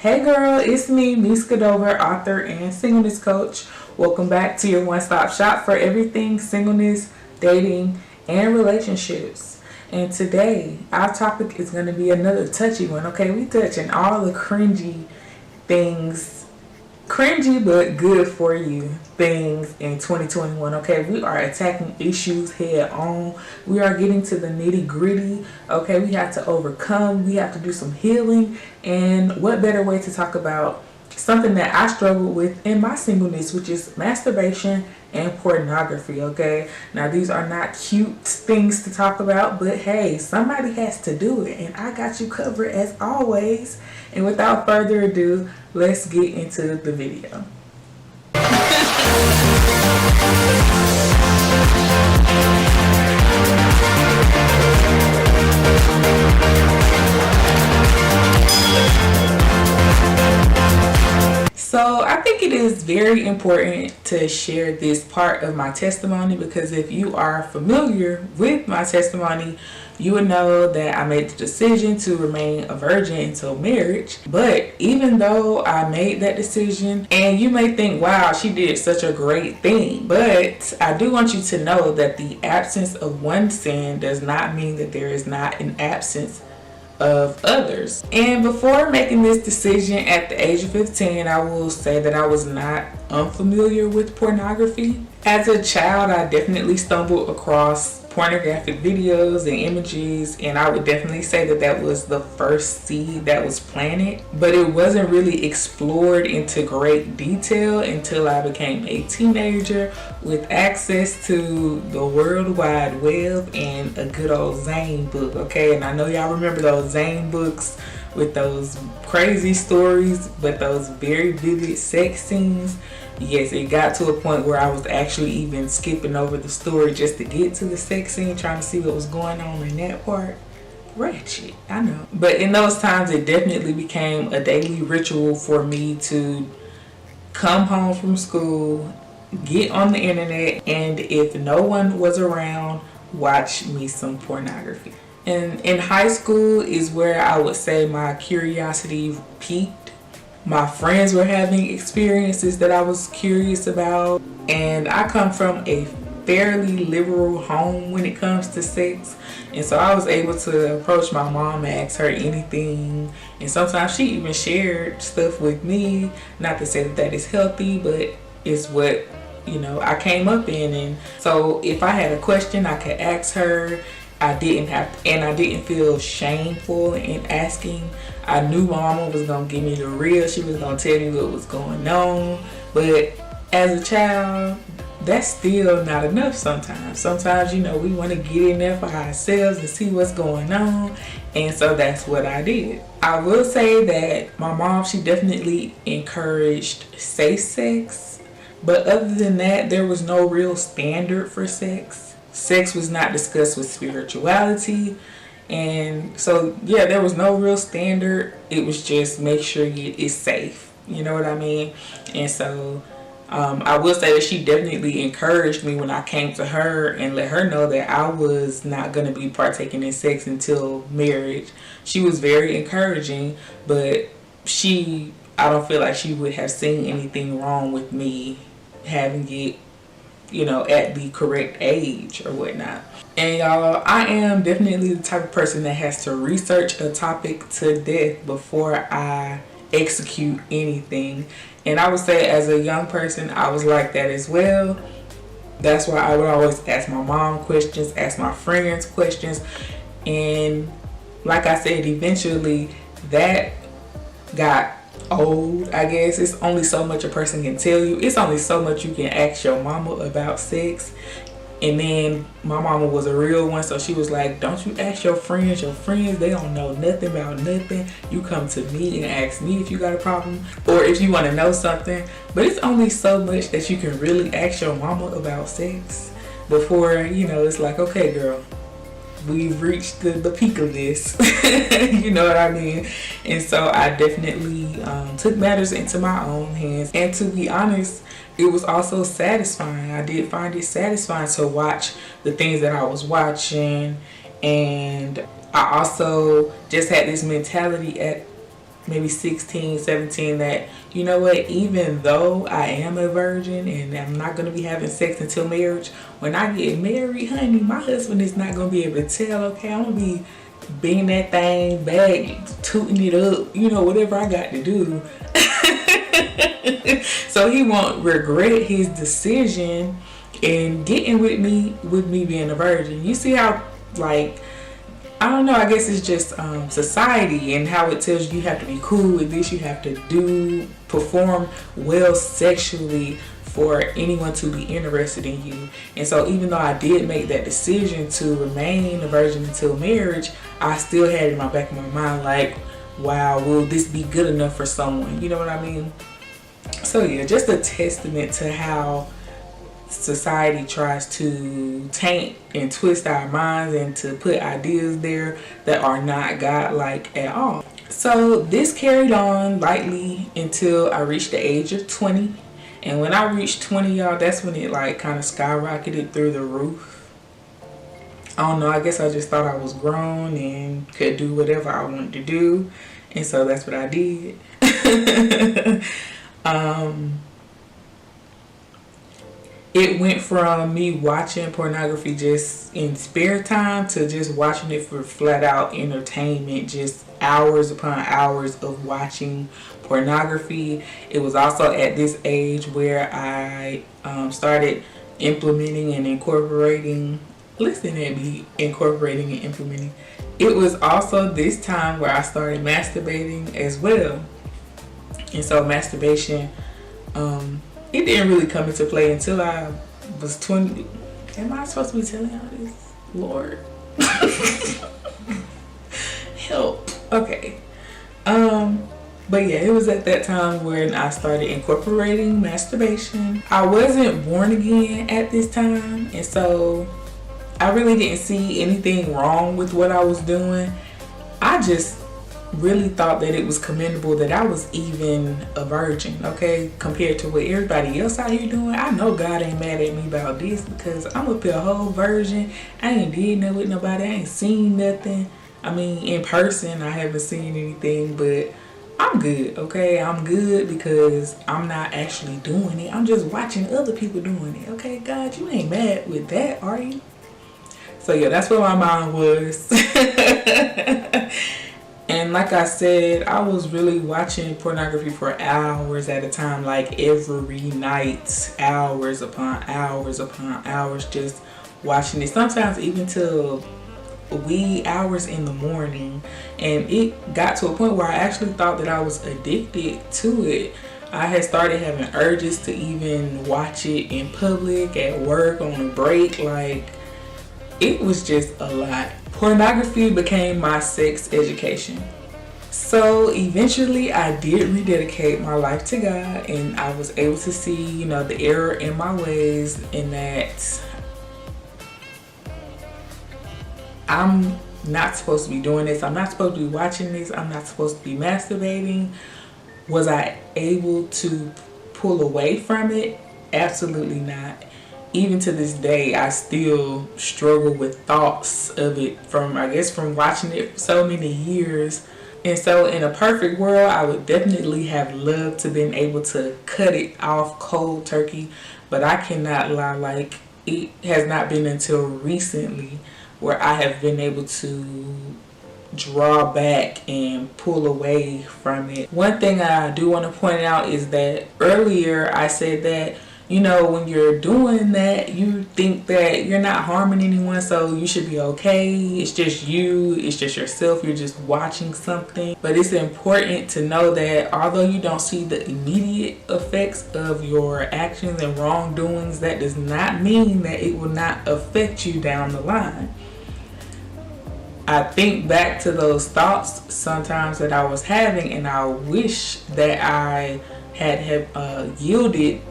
Hey girl, it's me, Miska Dover, author and singleness coach. Welcome back to your one-stop shop for everything singleness, dating, and relationships. And today, our topic is going to be another touchy one, okay? We touching all the cringy things, cringy but good for you things in 2021, okay? We are attacking issues head on. We are getting to the nitty gritty, okay? We have to overcome, we have to do some healing, and what better way to talk about something that I struggle with in my singleness, which is masturbation and pornography, okay? Now, these are not cute things to talk about, but hey, somebody has to do it, and I got you covered as always. And without further ado, let's get into the video. So I think it is very important to share this part of my testimony, because if you are familiar with my testimony, you would know that I made the decision to remain a virgin until marriage. But even though I made that decision, and you may think, wow, she did such a great thing, but I do want you to know that the absence of one sin does not mean that there is not an absence of others. And before making this decision at the age of 15, I will say that I was not unfamiliar with pornography. As a child, I definitely stumbled across pornographic videos and images, and I would definitely say that that was the first seed that was planted, but it wasn't really explored into great detail until I became a teenager with access to the World Wide Web and a good old Zane book, okay? And I know y'all remember those Zane books with those crazy stories, but those very vivid sex scenes. Yes, it got to a point where I was actually even skipping over the story just to get to the sex scene, trying to see what was going on in that part. Ratchet, I know. But in those times, it definitely became a daily ritual for me to come home from school, get on the internet, and if no one was around, watch me some pornography. And in high school is where I would say my curiosity peaked. My friends were having experiences that I was curious about, and I come from a fairly liberal home when it comes to sex, and so I was able to approach my mom and ask her anything, and sometimes she even shared stuff with me. Not to say that that is healthy, but it's what, you know, I came up in. And so if I had a question, I could ask her. I didn't feel shameful in asking. I knew my mama was gonna give me the real. She was gonna tell me what was going on. But as a child, that's still not enough sometimes. Sometimes, you know, we want to get in there for ourselves and see what's going on. And so that's what I did. I will say that my mom, she definitely encouraged safe sex. But other than that, there was no real standard for sex. Sex was not discussed with spirituality. And so, yeah, there was no real standard. It was just make sure it's safe. You know what I mean? And so I will say that she definitely encouraged me when I came to her and let her know that I was not going to be partaking in sex until marriage. She was very encouraging, but I don't feel like she would have seen anything wrong with me having it, you know, at the correct age or whatnot. And y'all, I am definitely the type of person that has to research a topic to death before I execute anything. And I would say as a young person, I was like that as well. That's why I would always ask my mom questions, ask my friends questions. And like I said, eventually that got old, I guess. It's only so much a person can tell you. It's only so much you can ask your mama about sex. And then my mama was a real one, so she was like, don't you ask your friends. Your friends, they don't know nothing about nothing. You come to me and ask me if you got a problem or if you want to know something. But it's only so much that you can really ask your mama about sex before, you know, it's like, okay, girl, we've reached the peak of this. You know what I mean? And so I definitely took matters into my own hands. And to be honest, it was also satisfying. I did find it satisfying to watch the things that I was watching. And I also just had this mentality maybe 16, 17, that, you know what, even though I am a virgin and I'm not going to be having sex until marriage, when I get married, honey, my husband is not going to be able to tell, okay, I'm going to be being that thing back, tooting it up, you know, whatever I got to do. So he won't regret his decision in getting with me being a virgin. You see how, like, I don't know, I guess it's just society and how it tells you have to be cool with this, you have to perform well sexually for anyone to be interested in you. And so even though I did make that decision to remain a virgin until marriage, I still had it in my back of my mind, like, wow, will this be good enough for someone? You know what I mean? So yeah, just a testament to how society tries to taint and twist our minds and to put ideas there that are not God-like at all. So this carried on lightly until I reached the age of 20. And when I reached 20, y'all, that's when it like kind of skyrocketed through the roof. I don't know, I guess I just thought I was grown and could do whatever I wanted to do. And so that's what I did. It went from me watching pornography just in spare time to just watching it for flat out entertainment, just hours upon hours of watching pornography. It was also at this age where I started implementing and incorporating, listen at me, incorporating and implementing. It was also this time where I started masturbating as well. And so masturbation, it didn't really come into play until I was 20. Am I supposed to be telling y'all this? Lord. Help. Okay. But yeah, it was at that time when I started incorporating masturbation. I wasn't born again at this time, and so I really didn't see anything wrong with what I was doing. I just really thought that it was commendable that I was even a virgin, okay, compared to what everybody else out here doing. I know God ain't mad at me about this because I'm up here a whole virgin. I ain't did nothing with nobody. I ain't seen nothing. I mean, in person, I haven't seen anything, but I'm good, okay? I'm good because I'm not actually doing it. I'm just watching other people doing it, okay? God, you ain't mad with that, are you? So yeah, that's where my mind was. And like I said, I was really watching pornography for hours at a time, like every night, hours upon hours upon hours, just watching it. Sometimes even till wee hours in the morning. And it got to a point where I actually thought that I was addicted to it. I had started having urges to even watch it in public, at work, on a break. Like, it was just a lot. Pornography became my sex education. So eventually I did rededicate my life to God, and I was able to see, you know, the error in my ways, in that I'm not supposed to be doing this. I'm not supposed to be watching this. I'm not supposed to be masturbating. Was I able to pull away from it? Absolutely not. Even to this day, I still struggle with thoughts of it from watching it for so many years. And so in a perfect world, I would definitely have loved to been able to cut it off cold turkey. But I cannot lie, like, it has not been until recently where I have been able to draw back and pull away from it. One thing I do want to point out is that earlier I said that, you know, when you're doing that, you think that you're not harming anyone, so you should be okay. It's just you, it's just yourself, you're just watching something. But it's important to know that although you don't see the immediate effects of your actions and wrongdoings, that does not mean that it will not affect you down the line. I think back to those thoughts sometimes that I was having, and I wish that I had yielded.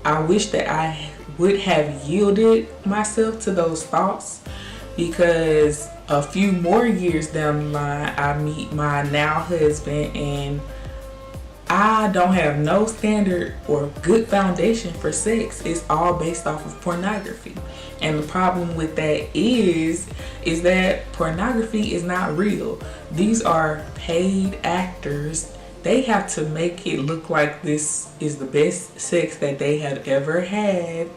I wish that I would have yielded myself to those thoughts, because a few more years down the line, I meet my now husband, and I don't have no standard or good foundation for sex. It's all based off of pornography. And the problem with that is that pornography is not real. These are paid actors they have to make it look like this is the best sex that they have ever had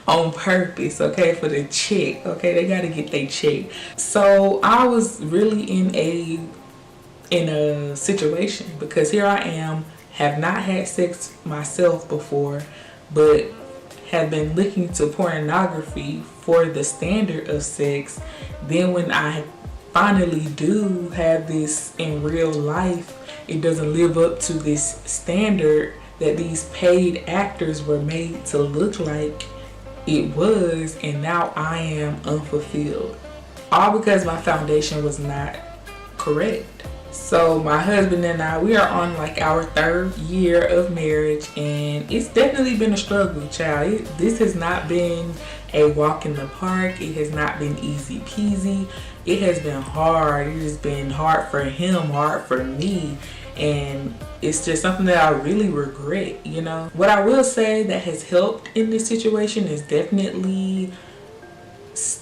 on purpose, okay, for the check, okay? They gotta get their check. So I was really in a situation, because here I am, have not had sex myself before, but have been looking to pornography for the standard of sex. Then when I finally do have this in real life, it doesn't live up to this standard that these paid actors were made to look like it was, and now I am unfulfilled. All because my foundation was not correct. So my husband and I, we are on like our 3rd year of marriage, and it's definitely been a struggle, child. This has not been a walk in the park. It has not been easy peasy. It has been hard. It has been hard for him, hard for me, and it's just something that I really regret, you know. What I will say that has helped in this situation is definitely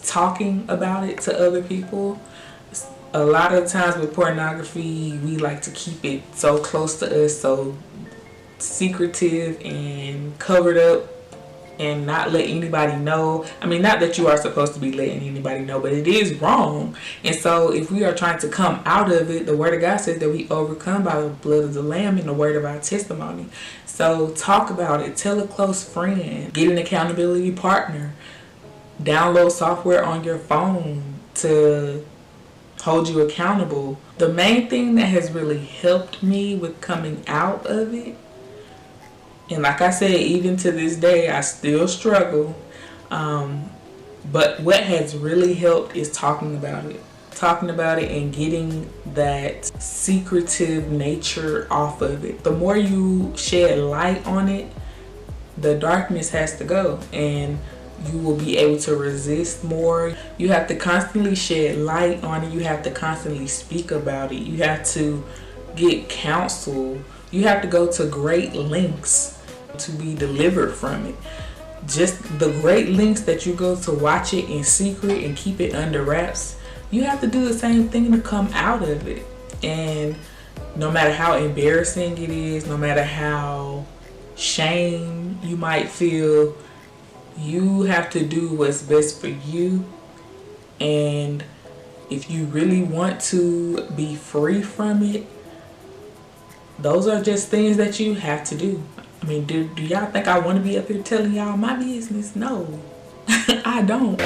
talking about it to other people. A lot of times with pornography, we like to keep it so close to us, so secretive and covered up, and not let anybody know. I mean, not that you are supposed to be letting anybody know, but it is wrong. And so if we are trying to come out of it, the word of God says that we overcome by the blood of the Lamb and the word of our testimony. So talk about it. Tell a close friend. Get an accountability partner. Download software on your phone to hold you accountable. The main thing that has really helped me with coming out of it, and like I said, even to this day, I still struggle. But what has really helped is talking about it. Talking about it and getting that secretive nature off of it. The more you shed light on it, the darkness has to go, and you will be able to resist more. You have to constantly shed light on it. You have to constantly speak about it. You have to get counsel. You have to go to great lengths to be delivered from it. Just the great lengths that you go to watch it in secret and keep it under wraps, you have to do the same thing to come out of it. And no matter how embarrassing it is, no matter how shame you might feel, you have to do what's best for you. And if you really want to be free from it, those are just things that you have to do. I mean, do y'all think I want to be up here telling y'all my business? No, I don't.